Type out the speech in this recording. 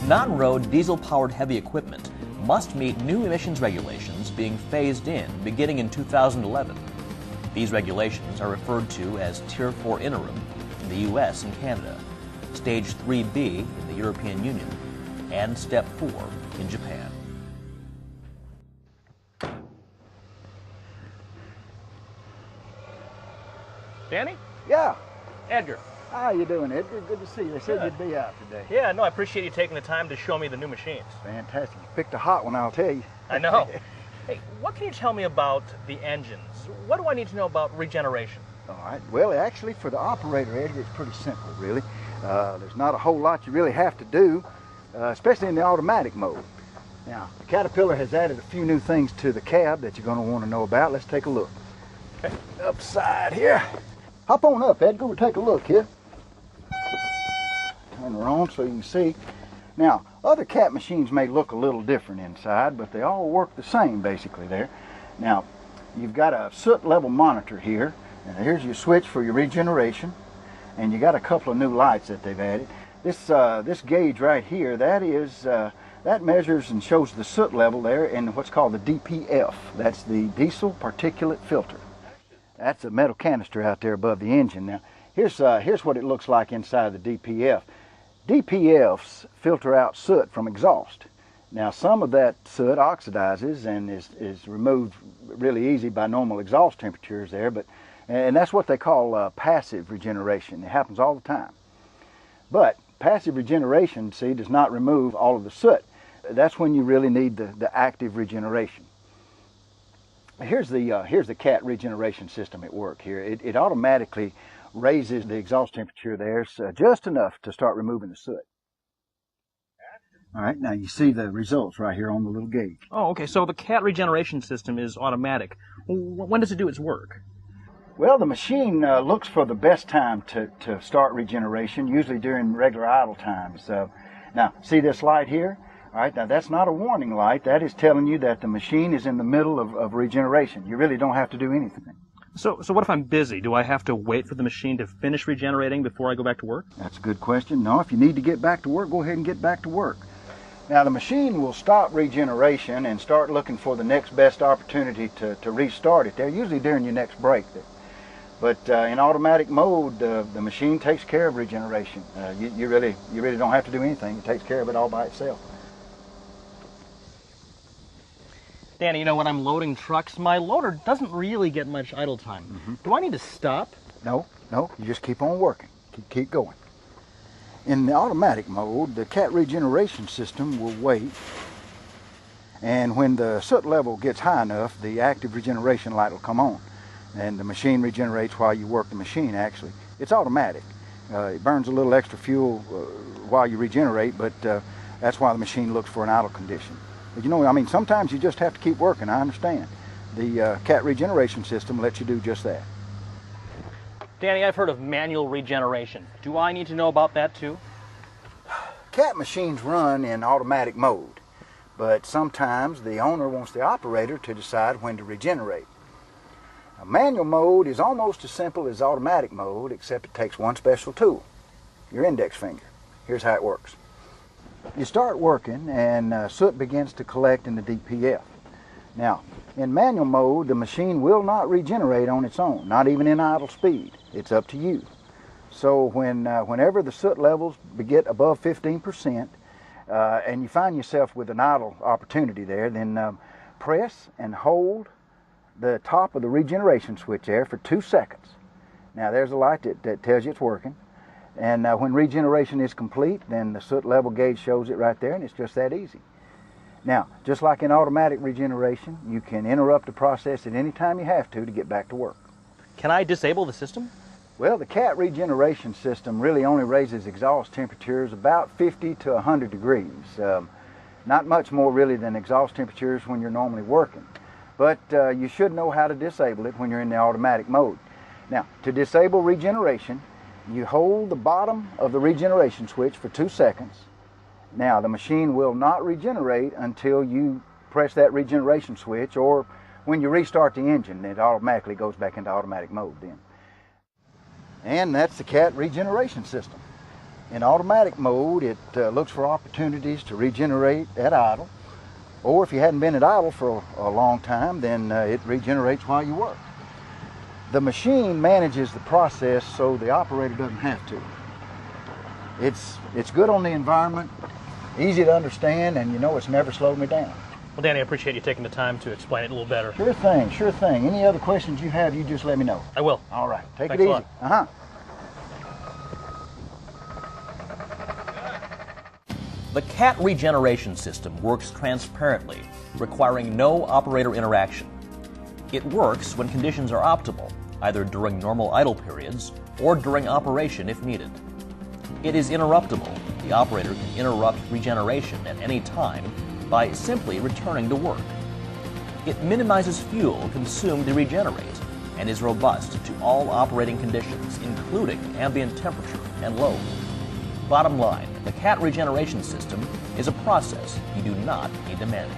Non-road diesel-powered heavy equipment must meet new emissions regulations being phased in beginning in 2011. These regulations are referred to as Tier 4 Interim in the US and Canada, Stage 3B in the European Union, and Step 4 in Japan. Danny? Yeah. Edgar. How you doing, Edgar? Good to see you. They said you'd be out today. Yeah, no, I appreciate you taking the time to show me the new machines. Fantastic. You picked a hot one, I'll tell you. I know. Hey, what can you tell me about the engines? What do I need to know about regeneration? All right. Well, actually, for the operator, Edgar, it's pretty simple, really. There's not a whole lot you really have to do, especially in the automatic mode. Now, the Caterpillar has added a few new things to the cab that you're going to want to know about. Let's take a look. Okay. Upside here. Hop on up, Edgar. We'll take a look here. Turn her on so you can see. Now, other Cat machines may look a little different inside, but they all work the same basically there. Now, you've got a soot level monitor here. And here's your switch for your regeneration. And you got a couple of new lights that they've added. This gauge right here, that measures and shows the soot level there in what's called the DPF. That's the diesel particulate filter. That's a metal canister out there above the engine. Now, here's what it looks like inside the DPF. DPFs filter out soot from exhaust. Now, some of that soot oxidizes and is removed really easy by normal exhaust temperatures there, and that's what they call passive regeneration. It happens all the time. But passive regeneration, see, does not remove all of the soot. That's when you really need the active regeneration. Here's the Cat regeneration system at work here. It automatically raises the exhaust temperature there just enough to start removing the soot. All right, now you see the results right here on the little gauge. Oh, okay, so the Cat regeneration system is automatic. When does it do its work? Well, the machine looks for the best time to start regeneration, usually during regular idle times. Now, see this light here? All right, now that's not a warning light. That is telling you that the machine is in the middle of regeneration. You really don't have to do anything. So what if I'm busy? Do I have to wait for the machine to finish regenerating before I go back to work? That's a good question. No, if you need to get back to work, go ahead and get back to work. Now, the machine will stop regeneration and start looking for the next best opportunity to restart it there, usually during your next break. But in automatic mode, the machine takes care of regeneration. You really don't have to do anything. It takes care of it all by itself. Danny, you know, when I'm loading trucks, my loader doesn't really get much idle time. Mm-hmm. Do I need to stop? No, you just keep on working. Keep going. In the automatic mode, the Cat regeneration system will wait, and when the soot level gets high enough, the active regeneration light will come on. And the machine regenerates while you work the machine, actually. It's automatic. It burns a little extra fuel while you regenerate, but that's why the machine looks for an idle condition. But you know, I mean, sometimes you just have to keep working, I understand. The Cat regeneration system lets you do just that. Danny, I've heard of manual regeneration. Do I need to know about that too? Cat machines run in automatic mode, but sometimes the owner wants the operator to decide when to regenerate. Now, manual mode is almost as simple as automatic mode, except it takes one special tool, your index finger. Here's how it works. You start working and soot begins to collect in the DPF. Now, in manual mode, the machine will not regenerate on its own, not even in idle speed. It's up to you. So whenever the soot levels get above 15%, and you find yourself with an idle opportunity there, then press and hold the top of the regeneration switch there for 2 seconds. Now there's a light that tells you it's working. And when regeneration is complete, then the soot level gauge shows it right there, and it's just that easy. Now, just like in automatic regeneration, you can interrupt the process at any time you have to get back to work. Can I disable the system? Well, the Cat regeneration system really only raises exhaust temperatures about 50 to 100 degrees. Not much more really than exhaust temperatures when you're normally working. But you should know how to disable it when you're in the automatic mode. Now, to disable regeneration, you hold the bottom of the regeneration switch for 2 seconds. Now, the machine will not regenerate until you press that regeneration switch, or when you restart the engine, it automatically goes back into automatic mode then. And that's the Cat regeneration system. In automatic mode, it looks for opportunities to regenerate at idle, or if you hadn't been at idle for a long time, then it regenerates while you work. The machine manages the process so the operator doesn't have to. It's good on the environment, easy to understand, and you know it's never slowed me down. Well, Danny, I appreciate you taking the time to explain it a little better. Sure thing, sure thing. Any other questions you have, you just let me know. I will. All right, take Thanks it a easy. lot. The CAT regeneration system works transparently, requiring no operator interaction. It works when conditions are optimal, either during normal idle periods or during operation if needed. It is interruptible. The operator can interrupt regeneration at any time by simply returning to work. It minimizes fuel consumed to regenerate and is robust to all operating conditions, including ambient temperature and load. Bottom line, the CAT regeneration system is a process you do not need to manage.